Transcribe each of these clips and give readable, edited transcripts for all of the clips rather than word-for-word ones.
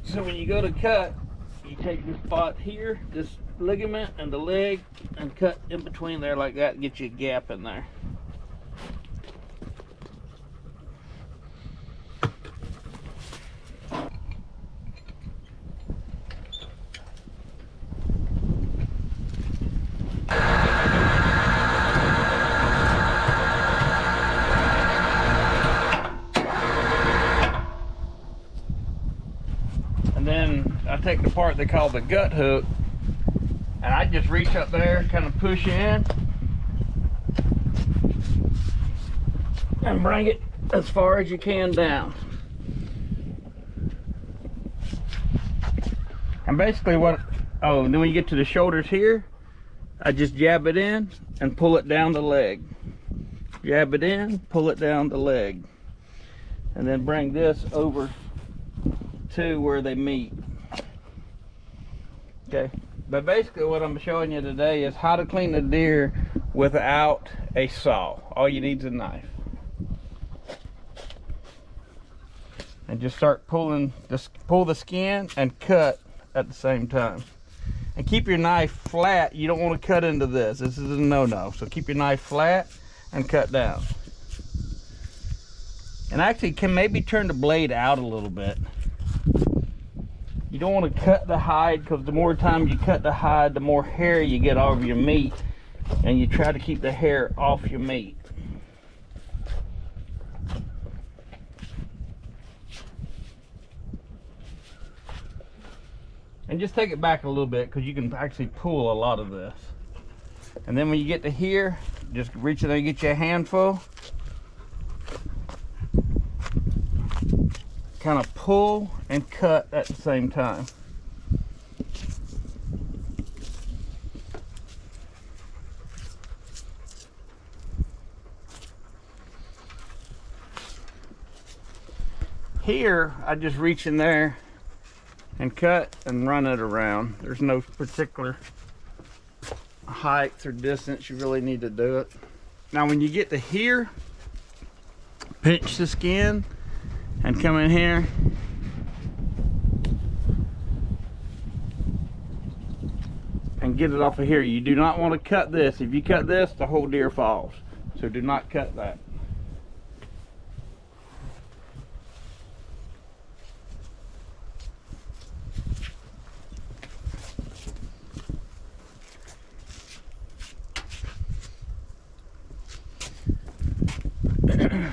So when you go to cut, you take this spot here, this ligament and the leg, and cut in between there like that, get you a gap in there. And then I take the part they call the gut hook, and I just reach up there, kind of push in, and bring it as far as you can down. And basically and then when you get to the shoulders here, I just jab it in and pull it down the leg. Jab it in, pull it down the leg. And then bring this over to where they meet. Okay, but basically what I'm showing you today is how to clean the deer without a saw. All you need is a knife. And just start pull the skin and cut at the same time. And keep your knife flat. You don't want to cut into this. This is a no-no. So keep your knife flat and cut down. And actually can maybe turn the blade out a little bit. You don't want to cut the hide, because the more time you cut the hide, the more hair you get over your meat, and you try to keep the hair off your meat. And just take it back a little bit, because you can actually pull a lot of this. And then when you get to here, just reach in there and get you a handful. Kind of pull and cut at the same time. Here, I just reach in there and cut and run it around. There's no particular height or distance you really need to do it. Now when you get to here, pinch the skin and come in here and get it off of here. You do not want to cut this. If you cut this, the whole deer falls. So do not cut that.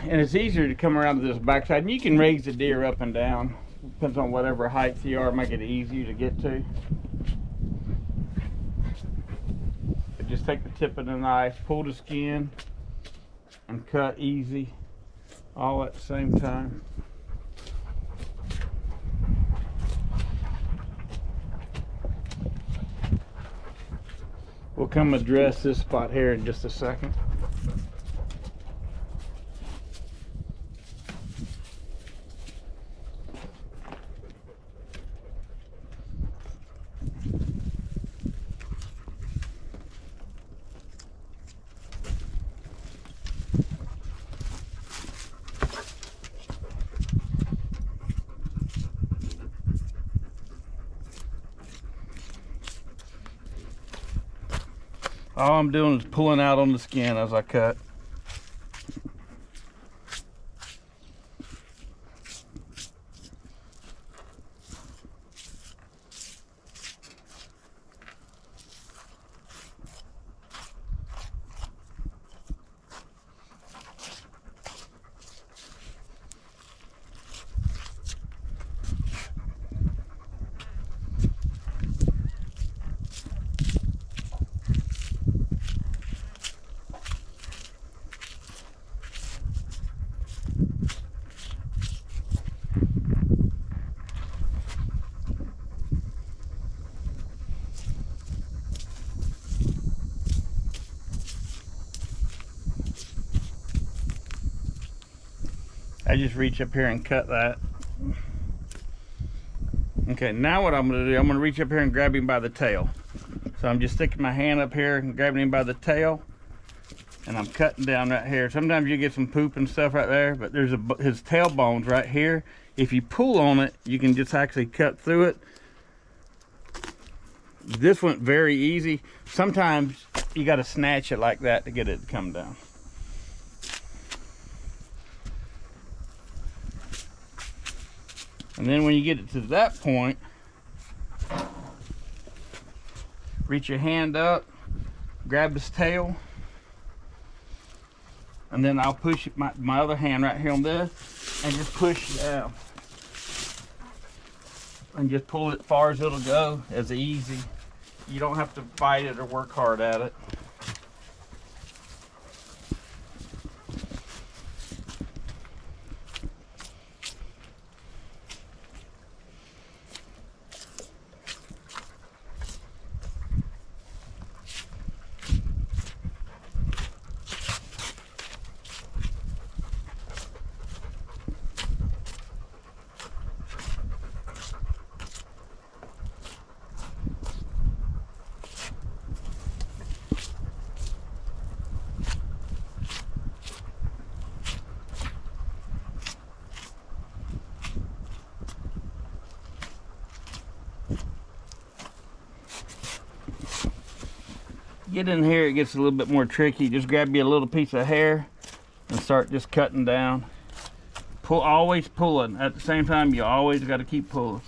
And it's easier to come around to this backside, and you can raise the deer up and down, depends on whatever height you are, make it easier to get to. But just take the tip of the knife, pull the skin, and cut easy, all at the same time. We'll come address this spot here in just a second. All I'm doing is pulling out on the skin as I cut. I just reach up here and cut that. Okay, now what I'm gonna do, I'm gonna reach up here and grab him by the tail. So I'm just sticking my hand up here and grabbing him by the tail, And I'm cutting down right here. Sometimes you get some poop and stuff right there, but there's his tail bones right here. If you pull on it, you can just actually cut through it. This went very easy. Sometimes you got to snatch it like that to get it to come down. And then when you get it to that point, reach your hand up, grab his tail, and then I'll push my other hand right here on this and just push down. And just pull it as far as it'll go, as easy. You don't have to fight it or work hard at it. Get in here, it gets a little bit more tricky. Just grab you a little piece of hair and start just cutting down. Always pulling. At the same time, you always got to keep pulling.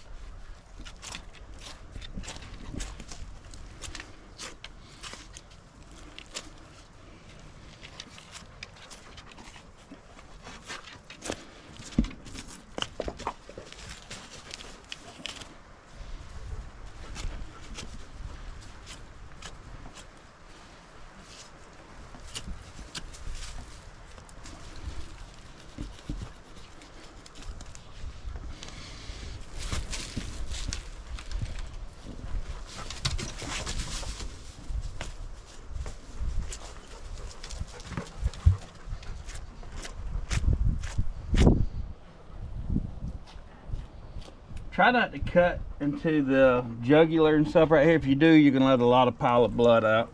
Try not to cut into the jugular and stuff right here. If you do, you can let a lot of pile of blood out.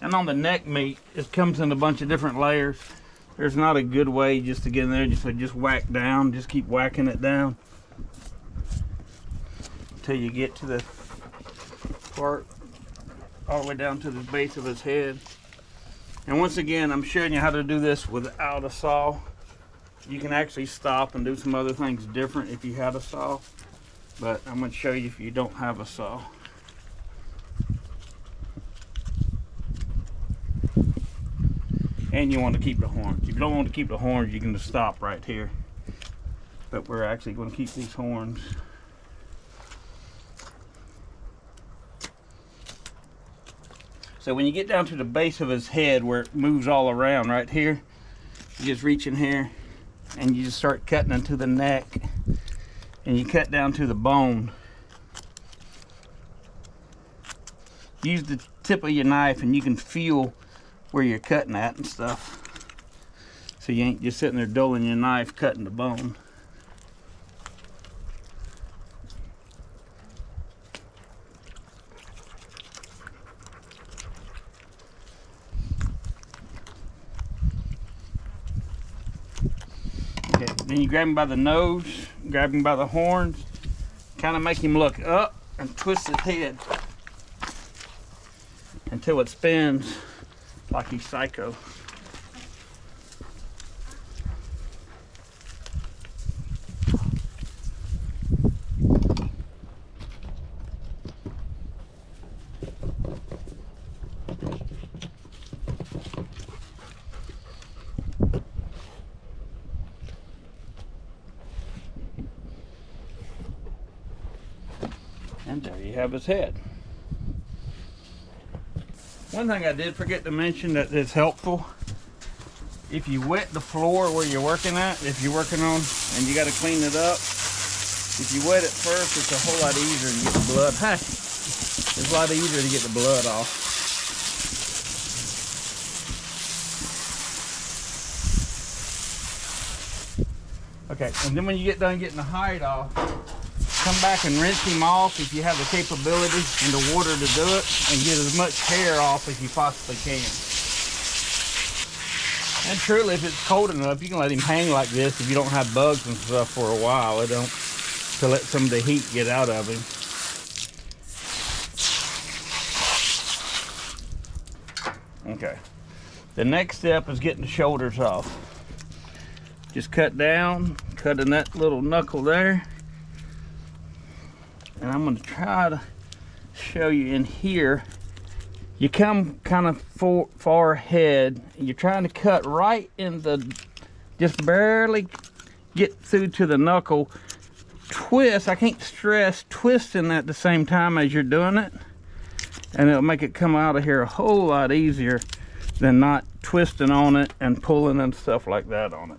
And on the neck meat, it comes in a bunch of different layers. There's not a good way just to get in there. Just whack down. Just keep whacking it down until you get to the part all the way down to the base of his head. And once again, I'm showing you how to do this without a saw. You can actually stop and do some other things different if you had a saw, but I'm going to show you if you don't have a saw. And you want to keep the horns. If you don't want to keep the horns, you can just stop right here. But we're actually going to keep these horns. So when you get down to the base of his head where it moves all around right here, you just reach in here and you just start cutting into the neck, and you cut down to the bone. Use the tip of your knife and you can feel where you're cutting at and stuff. So you ain't just sitting there dulling your knife cutting the bone. Okay, then you grab him by the nose, grab him by the horns, kind of make him look up and twist his head until it spins like he's psycho. And there you have his head. One thing I did forget to mention that is helpful, if you wet the floor where you're working at, if you're working on and you got to clean it up, if you wet it first, it's a whole lot easier to get the blood. It's a lot easier to get the blood off. Okay, and then when you get done getting the hide off, come back and rinse him off if you have the capability in the water to do it, and get as much hair off as you possibly can. And truly, if it's cold enough, you can let him hang like this if you don't have bugs and stuff for a while. It don't, to let some of the heat get out of him. Okay, the next step is getting the shoulders off. Just cut down, cut in that little knuckle there. And I'm going to try to show you in here. You come kind of far ahead. You're trying to cut right in the, just barely get through to the knuckle. Twist, I can't stress twisting at the same time as you're doing it. And it'll make it come out of here a whole lot easier than not twisting on it and pulling and stuff like that on it.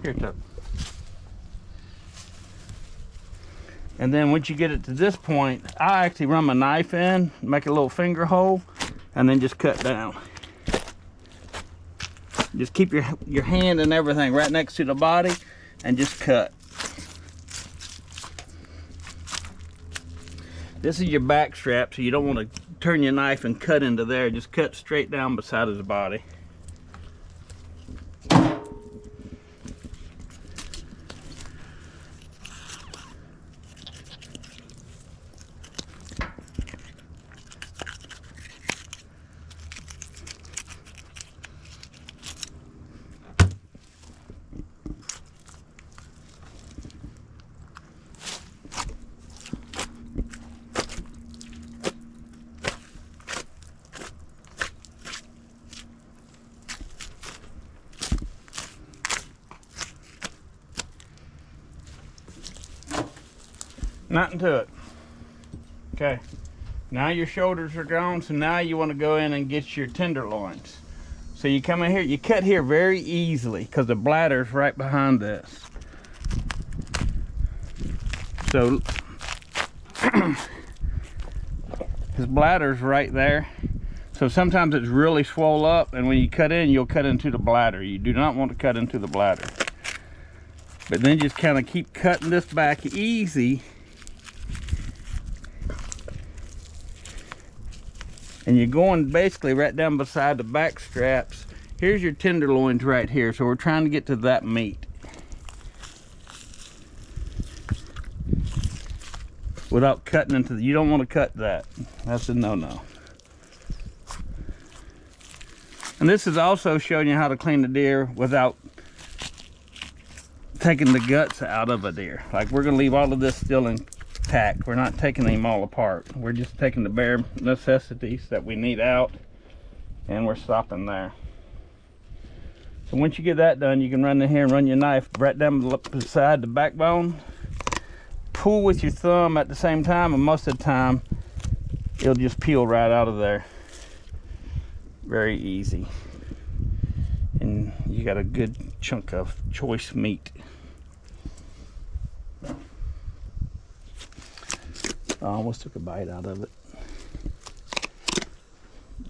Here, Tuck. And then once you get it to this point, I actually run my knife in, make a little finger hole, and then just cut down. Just keep your hand and everything right next to the body and just cut. This is your back strap, so you don't want to turn your knife and cut into there. Just cut straight down beside his body. Nothing to it. Okay, now your shoulders are gone, so now you want to go in and get your tenderloins. So you come in here, you cut here very easily because the bladder's right behind this. So his bladder's right there. So sometimes it's really swole up, and when you cut in, you'll cut into the bladder. You do not want to cut into the bladder. But then just kind of keep cutting this back easy. And you're going basically right down beside the back straps. Here's your tenderloins right here. So we're trying to get to that meat without cutting into you don't want to cut that. That's a no-no. And this is also showing you how to clean the deer without taking the guts out of a deer. Like, we're going to leave all of this still intact. We're not taking them all apart. We're just taking the bare necessities that we need out, and we're stopping there. So once you get that done, you can run in here and run your knife right down beside the backbone. Pull with your thumb at the same time, and most of the time it'll just peel right out of there. Very easy. And you got a good chunk of choice meat. I almost took a bite out of it,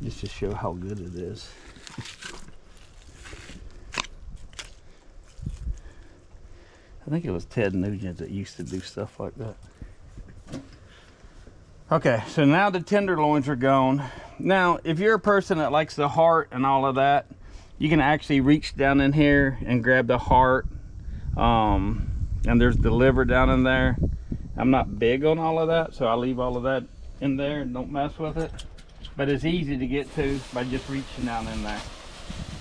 just to show how good it is. I think it was Ted Nugent that used to do stuff like that. Okay, so now the tenderloins are gone. Now, if you're a person that likes the heart and all of that, you can actually reach down in here and grab the heart. And there's the liver down in there. I'm not big on all of that, so I leave all of that in there and don't mess with it. But it's easy to get to by just reaching down in there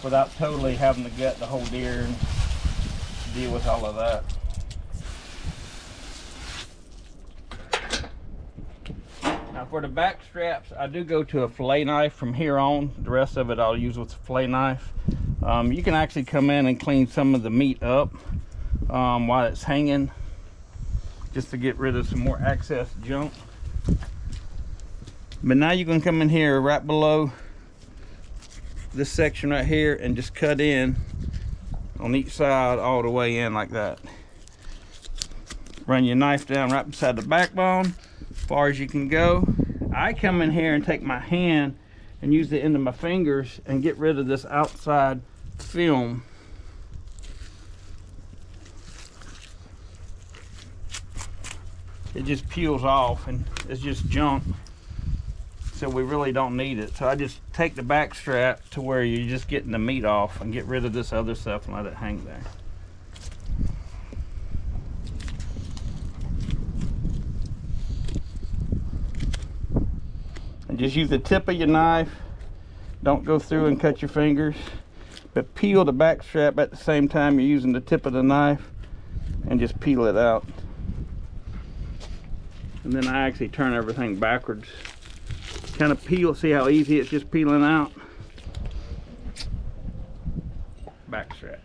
without totally having to gut the whole deer and deal with all of that. Now for the back straps, I do go to a fillet knife from here on. The rest of it I'll use with a fillet knife. You can actually come in and clean some of the meat up while it's hanging, just to get rid of some more excess junk. But now you can come in here right below this section right here and just cut in on each side all the way in like that. Run your knife down right beside the backbone as far as you can go. I come in here and take my hand and use the end of my fingers and get rid of this outside film. it just peels off and it's just junk. So we really don't need it. So I just take the back strap to where you're just getting the meat off and get rid of this other stuff and let it hang there. And just use the tip of your knife. Don't go through and cut your fingers, but peel the back strap at the same time you're using the tip of the knife and just peel it out. And then I actually turn everything backwards. Kind of peel, see how easy it's just peeling out? Back strap.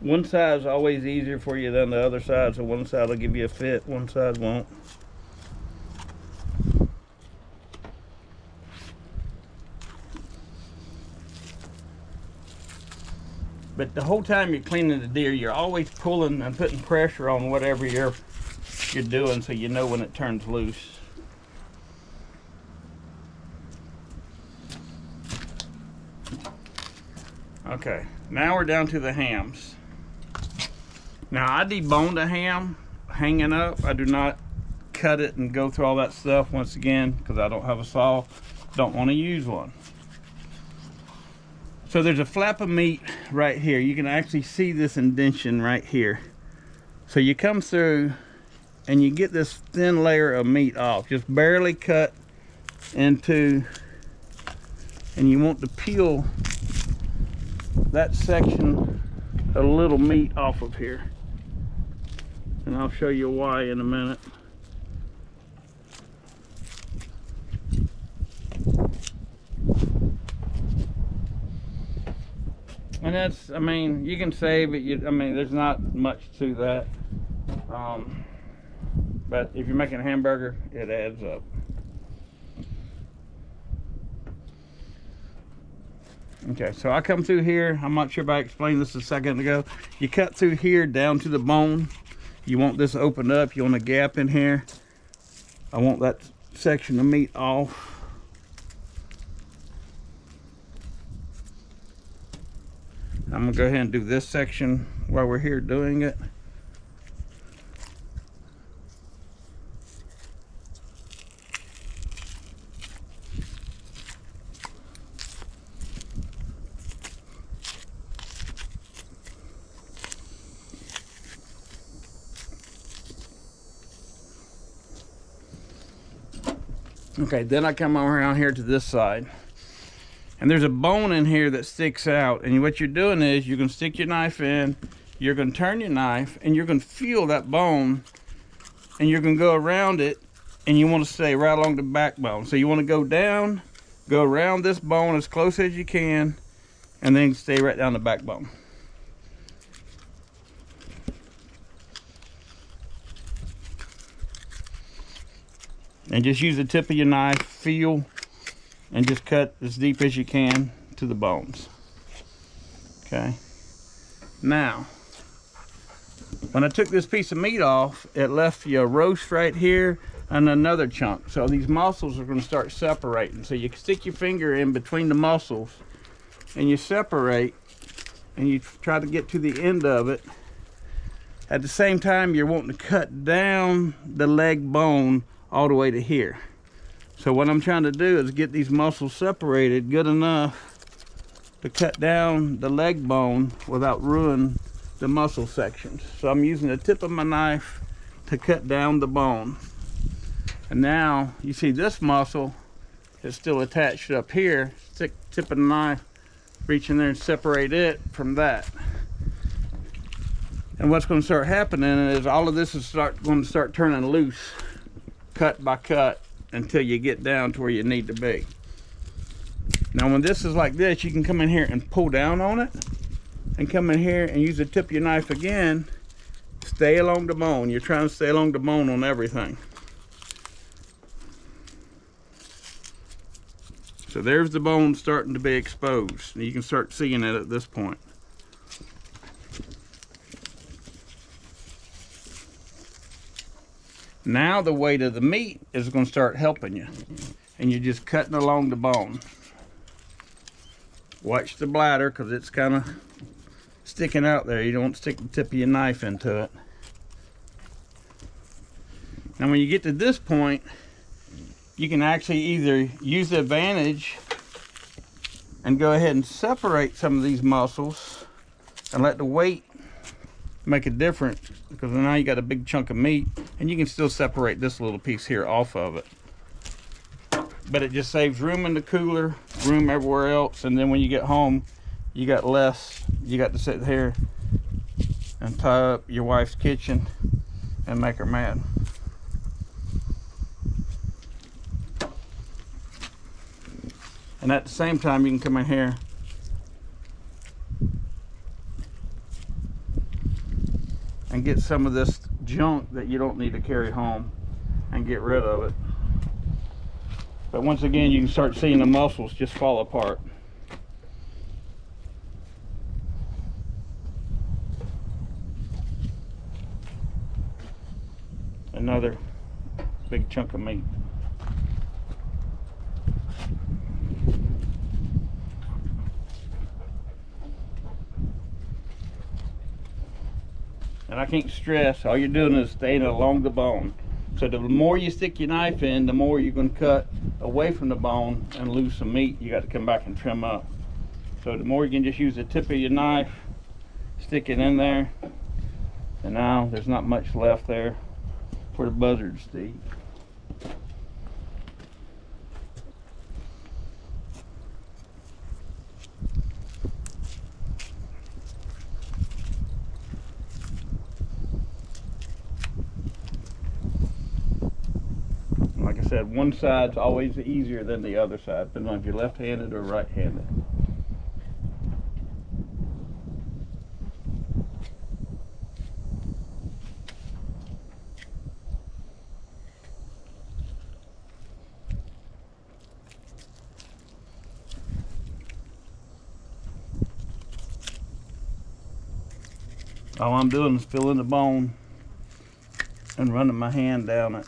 One side is always easier for you than the other side, so one side will give you a fit, one side won't. But the whole time you're cleaning the deer, you're always pulling and putting pressure on whatever you're doing, so you know when it turns loose. Okay, now we're down to the hams. Now I deboned a ham hanging up. I do not cut it and go through all that stuff once again because I don't have a saw. Don't want to use one. So there's a flap of meat right here. You can actually see this indentation right here. So you come through and you get this thin layer of meat off, just barely cut into, and you want to peel that section of little meat off of here. And I'll show you why in a minute. And that's, I mean, you can save it. I mean, there's not much to that. But if you're making a hamburger, it adds up. Okay, so I come through here. I'm not sure if I explained this a second ago. You cut through here down to the bone. You want this opened up. You want a gap in here. I want that section of meat off. I'm gonna go ahead and do this section while we're here doing it. Okay, then I come around here to this side. And there's a bone in here that sticks out. And what you're doing is you're going to stick your knife in, you're going to turn your knife, and you're going to feel that bone. And you're going to go around it, and you want to stay right along the backbone. So you want to go down, go around this bone as close as you can, and then stay right down the backbone. And just use the tip of your knife, feel, and just cut as deep as you can to the bones. Okay. Now, when I took this piece of meat off, it left you a roast right here and another chunk. So these muscles are going to start separating. So you stick your finger in between the muscles and you separate and you try to get to the end of it. At the same time, you're wanting to cut down the leg bone all the way to here. So what I'm trying to do is get these muscles separated good enough to cut down the leg bone without ruining the muscle sections. So I'm using the tip of my knife to cut down the bone. And now you see this muscle is still attached up here. Stick tip of the knife, reach in there and separate it from that. And what's going to start happening is all of this is going to start turning loose, cut by cut, until you get down to where you need to be. Now when this is like this, you can come in here and pull down on it and come in here and use the tip of your knife again. Stay along the bone. You're trying to stay along the bone on everything. So there's the bone starting to be exposed. You can start seeing it at this point. Now the weight of the meat is going to start helping you. And you're just cutting along the bone. Watch the bladder because it's kind of sticking out there. You don't stick the tip of your knife into it. Now when you get to this point, you can actually either use the advantage and go ahead and separate some of these muscles and let the weight make a difference, because now you got a big chunk of meat, and you can still separate this little piece here off of it. But it just saves room in the cooler, room everywhere else, and then when you get home, you got less. You got to sit here and tie up your wife's kitchen and make her mad. And at the same time, you can come in here and get some of this junk that you don't need to carry home and get rid of it. But once again, you can start seeing the muscles just fall apart. Another big chunk of meat. And I can't stress, all you're doing is staying along the bone. So the more you stick your knife in, the more you're going to cut away from the bone and lose some meat. You got to come back and trim up. So the more you can just use the tip of your knife, stick it in there, and now there's not much left there for the buzzards to eat. Like I said, one side's always easier than the other side, depending on if you're left-handed or right-handed. All I'm doing is filling the bone and running my hand down it.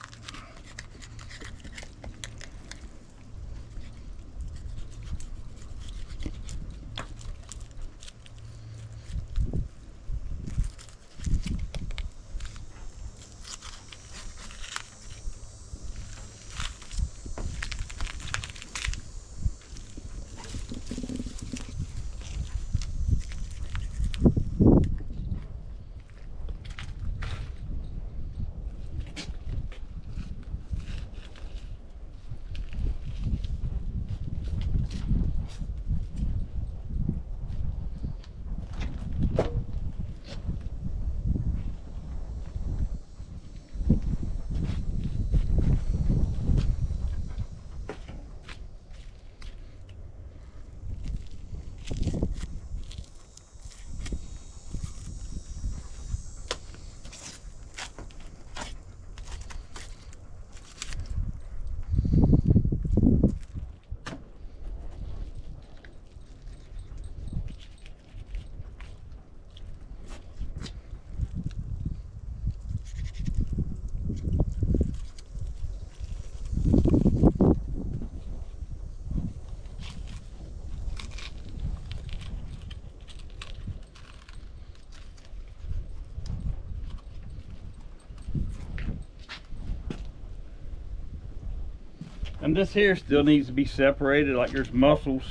And this here still needs to be separated, like there's muscles.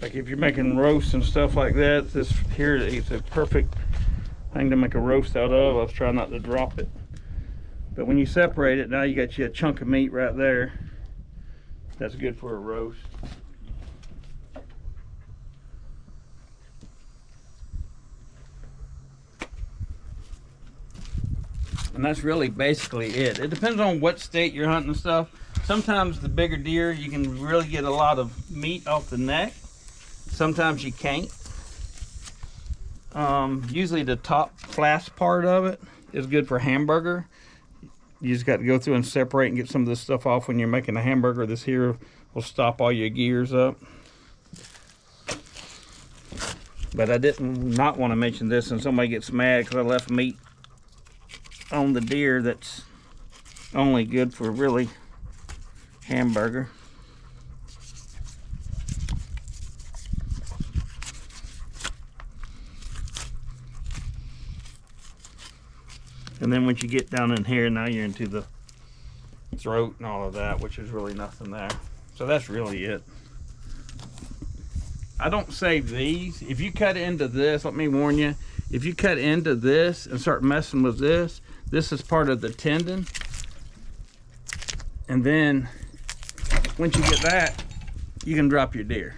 Like if you're making roasts and stuff like that, this here is a perfect thing to make a roast out of. I was trying not to drop it. But when you separate it, now you got you a chunk of meat right there. That's good for a roast. And that's really basically it. It depends on what state you're hunting and stuff. Sometimes the bigger deer, you can really get a lot of meat off the neck. Sometimes you can't. Usually the top flash part of it is good for hamburger. You just got to go through and separate and get some of this stuff off when you're making a hamburger. This here will stop all your gears up. But I didn't not want to mention this, and somebody gets mad because I left meat on the deer that's only good for really hamburger. And then once you get down in here, now you're into the throat and all of that, which is really nothing there. So that's really it. I don't save these. If you cut into this, let me warn you, if you cut into this and start messing with this, this is part of the tendon. And then once you get that, you can drop your deer.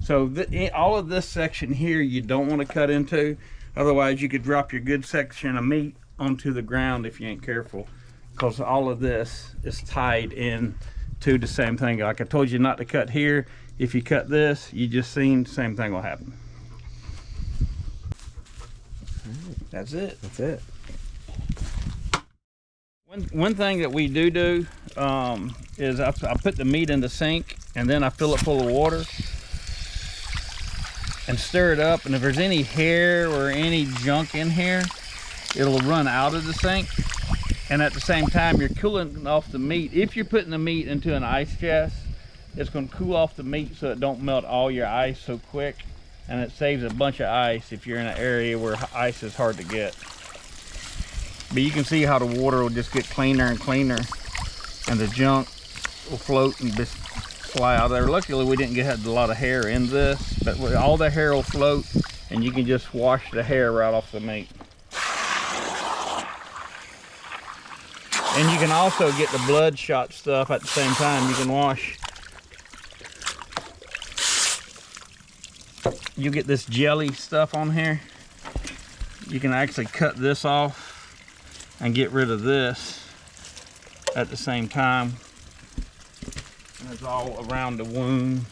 So all of this section here, you don't want to cut into. Otherwise, you could drop your good section of meat onto the ground if you ain't careful, because all of this is tied in to the same thing. Like I told you not to cut here. If you cut this, you just seen, same thing will happen. That's it. That's it. One thing that we do is I put the meat in the sink and then I fill it full of water and stir it up, and if there's any hair or any junk in here, it'll run out of the sink. And at the same time, you're cooling off the meat. If you're putting the meat into an ice chest, it's going to cool off the meat so it don't melt all your ice so quick, and it saves a bunch of ice if you're in an area where ice is hard to get. But you can see how the water will just get cleaner and cleaner, and the junk will float and just fly out of there. Luckily, we didn't get a lot of hair in this, but all the hair will float, and you can just wash the hair right off the meat. And you can also get the bloodshot stuff at the same time. You can wash. You get this jelly stuff on here. You can actually cut this off and get rid of this at the same time. And it's all around the wound.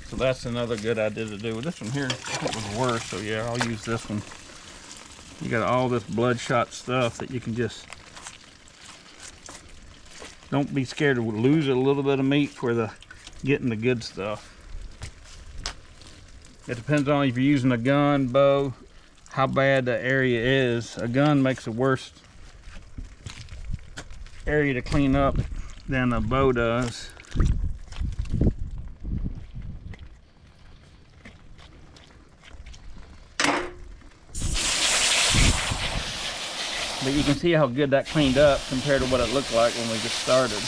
So that's another good idea to do. This one here, I think was worse, so yeah, I'll use this one. You got all this bloodshot stuff that you can just, don't be scared to lose a little bit of meat for getting the good stuff. It depends on if you're using a gun, bow, how bad the area is. A gun makes a worse area to clean up than a bow does. But you can see how good that cleaned up compared to what it looked like when we just started.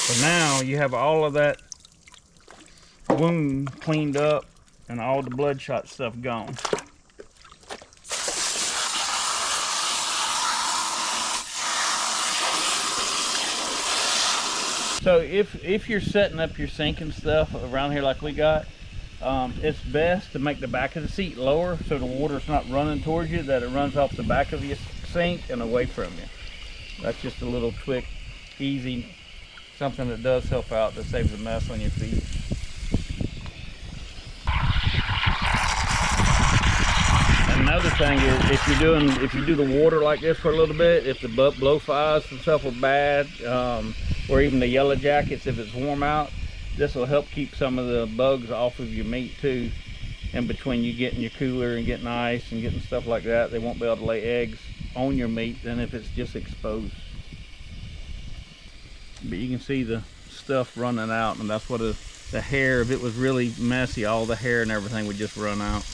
So now you have all of that wound cleaned up and all the bloodshot stuff gone. So if you're setting up your sink and stuff around here like we got, it's best to make the back of the seat lower so the water's not running towards you, that it runs off the back of your sink and away from you. That's just a little quick, easy, something that does help out, that saves a mess on your feet. And another thing is, if you do the water like this for a little bit, if the blowflies and stuff are bad, or even the yellow jackets, if it's warm out, this will help keep some of the bugs off of your meat too. In between you getting your cooler and getting ice and getting stuff like that, they won't be able to lay eggs on your meat than if it's just exposed. But you can see the stuff running out, and that's what the hair, if it was really messy, all the hair and everything would just run out.